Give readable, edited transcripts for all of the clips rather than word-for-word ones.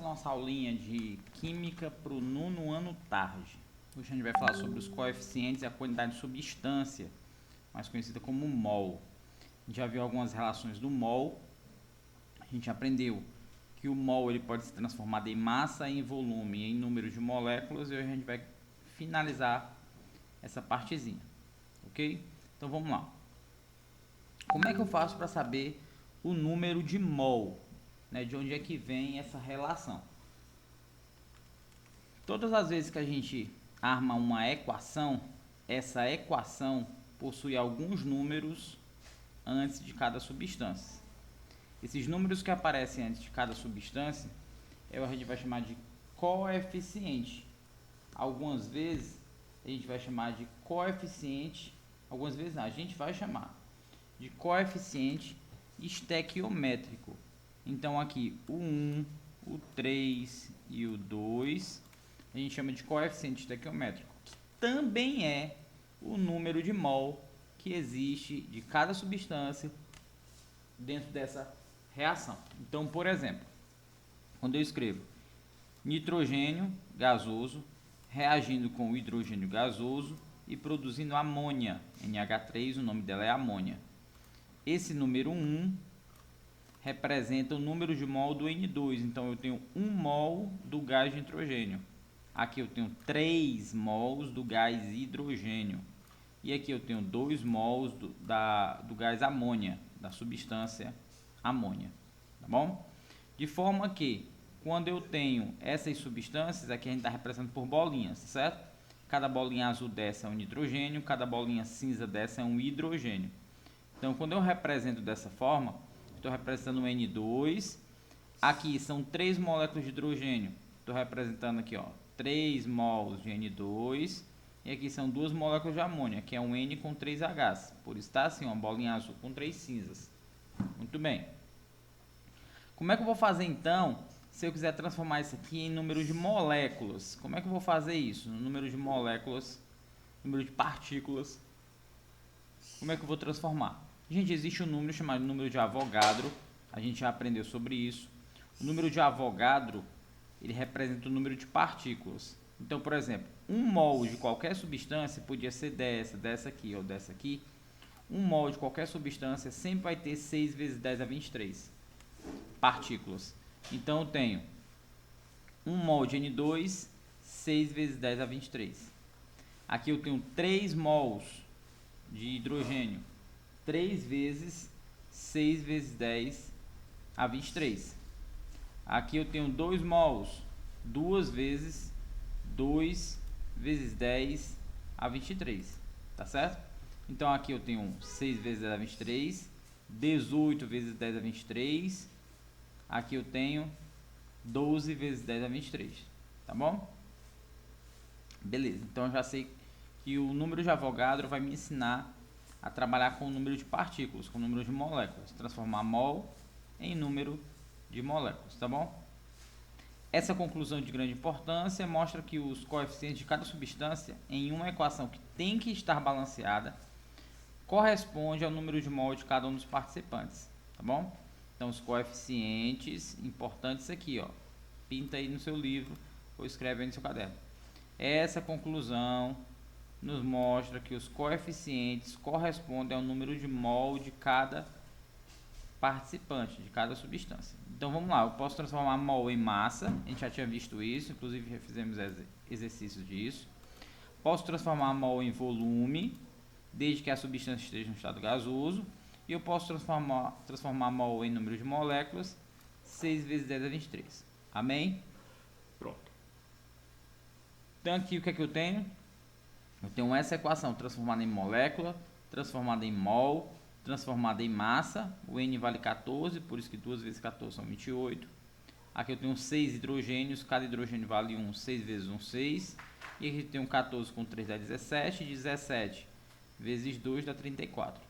nossa aulinha de Química para o 9º ano tarde. Hoje a gente vai falar sobre os coeficientes e a quantidade de substância, mais conhecida como mol. A gente já viu algumas relações do mol. A gente aprendeu que o mol ele pode ser transformado em massa, em volume, em número de moléculas, e hoje a gente vai finalizar essa partezinha, ok? Então vamos lá. Como é que eu faço para saber o número de mol? Né, de onde é que vem essa relação? Todas as vezes que a gente arma uma equação, essa equação possui alguns números antes de cada substância. Esses números que aparecem antes de cada substância, a gente vai chamar de coeficiente. Algumas vezes a gente vai chamar de coeficiente, algumas vezes não, a gente vai chamar de coeficiente estequiométrico. Então aqui o 1, o 3 e o 2 a gente chama de coeficiente estequiométrico, que também é o número de mol que existe de cada substância dentro dessa reação. Então, por exemplo, quando eu escrevo nitrogênio gasoso reagindo com o hidrogênio gasoso e produzindo amônia, NH3, o nome dela é amônia. Esse número 1 representa o número de mol do N2, então eu tenho 1 mol do gás de nitrogênio. Aqui eu tenho 3 mols do gás hidrogênio. E aqui eu tenho 2 mols do gás amônia, da substância amônia. Tá bom? De forma que, quando eu tenho essas substâncias, aqui a gente está representando por bolinhas, certo? Cada bolinha azul dessa é um nitrogênio, cada bolinha cinza dessa é um hidrogênio. Então, quando eu represento dessa forma, estou representando o N2. Aqui são 3 moléculas de hidrogênio. Estou representando aqui, ó, 3 mols de N2. E aqui são 2 moléculas de amônia, que é um N com 3 Hs. Por isso está assim, uma bolinha azul com 3 cinzas. Muito bem. Como é que eu vou fazer então, se eu quiser transformar isso aqui em número de moléculas? Como é que eu vou fazer isso? No número de moléculas, número de partículas. Como é que eu vou transformar? Gente, existe um número chamado número de Avogadro. A gente já aprendeu sobre isso. O número de Avogadro, ele representa o número de partículas. Então, por exemplo, 1 mol de qualquer substância podia ser dessa aqui ou dessa aqui. 1 mol de qualquer substância sempre vai ter 6 vezes 10 a 23 partículas. Então, eu tenho 1 mol de N2, 6 vezes 10 a 23. Aqui eu tenho 3 mols de hidrogênio, 3 vezes 6 vezes 10 a 23. Aqui eu tenho 2 mols, 2 vezes 2 vezes 10 a 23, tá certo? Então aqui eu tenho 6 vezes 10 a 23, 18 vezes 10 a 23, aqui eu tenho 12 vezes 10 a 23, tá bom? Beleza, então eu já sei que o número de Avogadro vai me ensinar a trabalhar com o número de partículas, com o número de moléculas, transformar mol em número de moléculas, tá bom? Essa conclusão de grande importância mostra que os coeficientes de cada substância em uma equação que tem que estar balanceada corresponde ao número de mol de cada um dos participantes, tá bom? Então os coeficientes importantes aqui, ó, pinta aí no seu livro ou escreve aí no seu caderno. Essa conclusão nos mostra que os coeficientes correspondem ao número de mol de cada participante, de cada substância. Então vamos lá, eu posso transformar mol em massa, a gente já tinha visto isso, inclusive já fizemos exercícios disso. Posso transformar mol em volume, desde que a substância esteja no estado gasoso. E eu posso transformar mol em número de moléculas, 6 vezes 10 a 23. Amém? Pronto. Então aqui o que é que eu tenho? Eu tenho essa equação transformada em molécula, transformada em mol, transformada em massa. O N vale 14, por isso que 2 vezes 14 são 28. Aqui eu tenho 6 hidrogênios, cada hidrogênio vale 1, 6 vezes 1, 6. E aqui eu tenho 14 com 3 dá 17, 17 vezes 2 dá 34.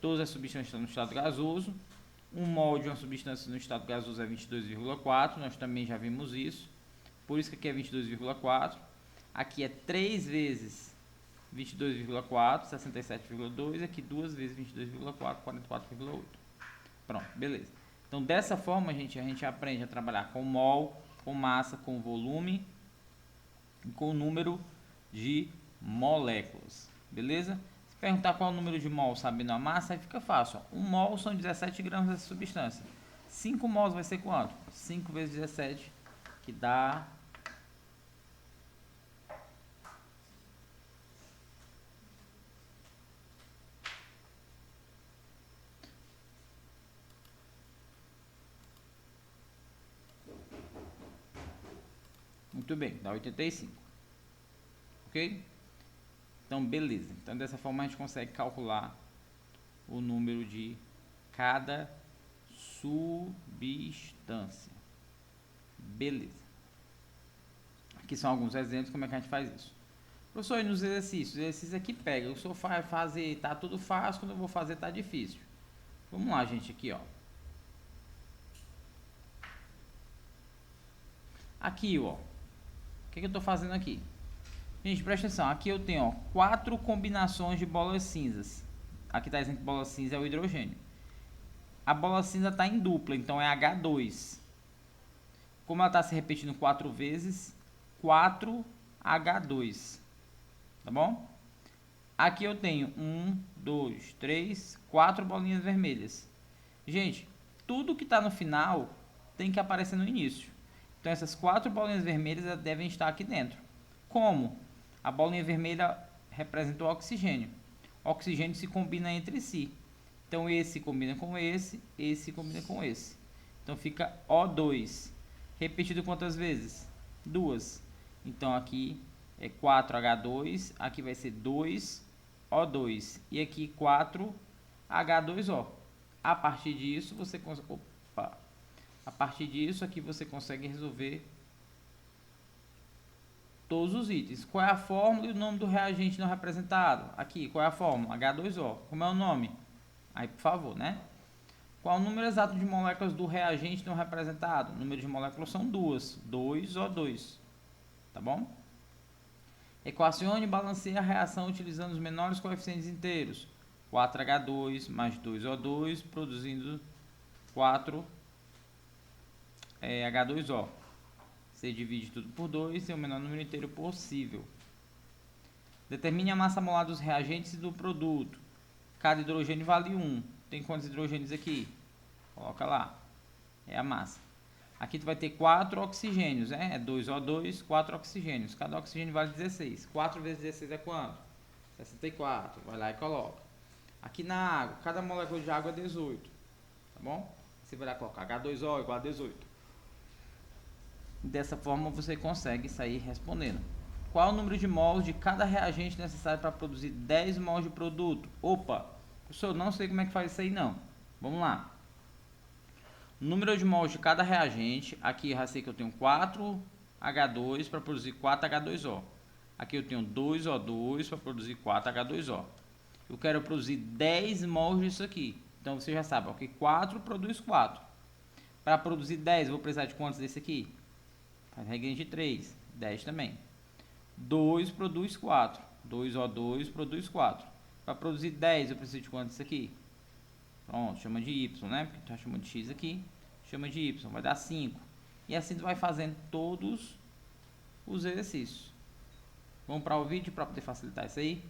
Todas as substâncias estão no estado gasoso. 1 mol de uma substância no estado gasoso é 22,4, nós também já vimos isso. Por isso que aqui é 22,4. Aqui é 3 vezes 22,4, 67,2. Aqui 2 vezes 22,4, 44,8. Pronto, beleza. Então, dessa forma, a gente aprende a trabalhar com mol, com massa, com volume e com número de moléculas, beleza? Se perguntar qual é o número de mol sabendo a massa, aí fica fácil. 1 mol são 17 gramas dessa substância. 5 mols vai ser quanto? 5 vezes 17, que dá... Muito bem, dá 85. Ok? Então, beleza. Então, dessa forma, a gente consegue calcular o número de cada substância. Beleza. Aqui são alguns exemplos como é que a gente faz isso. Professor, e nos exercícios? Os exercícios aqui pega. O senhor vai fazer, tá tudo fácil, quando eu vou fazer tá difícil. Vamos lá, gente, aqui, ó. Aqui, ó. O que eu tô fazendo aqui? Gente, presta atenção. Aqui eu tenho, ó, 4 combinações de bolas cinzas. Aqui tá dizendo que bola cinza é o hidrogênio. A bola cinza tá em dupla, então é H2. Como ela tá se repetindo 4 vezes, 4H2. Tá bom? Aqui eu tenho 1, 2, 3, 4 bolinhas vermelhas. Gente, tudo que está no final tem que aparecer no início. Então essas 4 bolinhas vermelhas devem estar aqui dentro. Como? A bolinha vermelha representa o oxigênio. O oxigênio se combina entre si. Então esse combina com esse combina com esse. Então fica O2. Repetido quantas vezes? 2. Então aqui é 4H2, aqui vai ser 2O2 e aqui 4H2O. A partir disso você consegue, aqui você consegue resolver todos os itens. Qual é a fórmula e o nome do reagente não representado? Aqui, qual é a fórmula? H2O. Como é o nome? Aí, por favor, né? Qual é o número exato de moléculas do reagente não representado? O número de moléculas são 2, 2O2. Tá bom? Equacione e balanceie a reação utilizando os menores coeficientes inteiros. 4H2 mais 2O2 produzindo 4H2O. Você divide tudo por 2 e tem o menor número inteiro possível. Determine a massa molar dos reagentes e do produto. Cada hidrogênio vale 1. Tem quantos hidrogênios aqui? Coloca lá. É a massa. Aqui tu vai ter 4 oxigênios, né? É 2O2, 4 oxigênios. Cada oxigênio vale 16. 4 vezes 16 é quanto? 64. Vai lá e coloca. Aqui na água, cada molécula de água é 18. Tá bom? Você vai lá colocar H2O igual a 18. Dessa forma você consegue sair respondendo. Qual o número de mols de cada reagente necessário para produzir 10 mols de produto? Opa, professor, não sei como é que faz isso aí não. Vamos lá. Número de mols de cada reagente. Aqui já sei que eu tenho 4H2 para produzir 4H2O. Aqui eu tenho 2O2 para produzir 4H2O. Eu quero produzir 10 mols disso aqui. Então você já sabe, ok? 4 produz 4. Para produzir 10, eu vou precisar de quantos desse aqui? Faz regra de 3. 10 também. 2 produz 4. 2O2 produz 4. Para produzir 10, eu preciso de quantos desse aqui? Pronto, chama de Y, né? Porque tu tá chamando de X aqui. Chama de Y, vai dar 5. E assim tu vai fazendo todos os exercícios. Vamos para o vídeo para poder facilitar isso aí?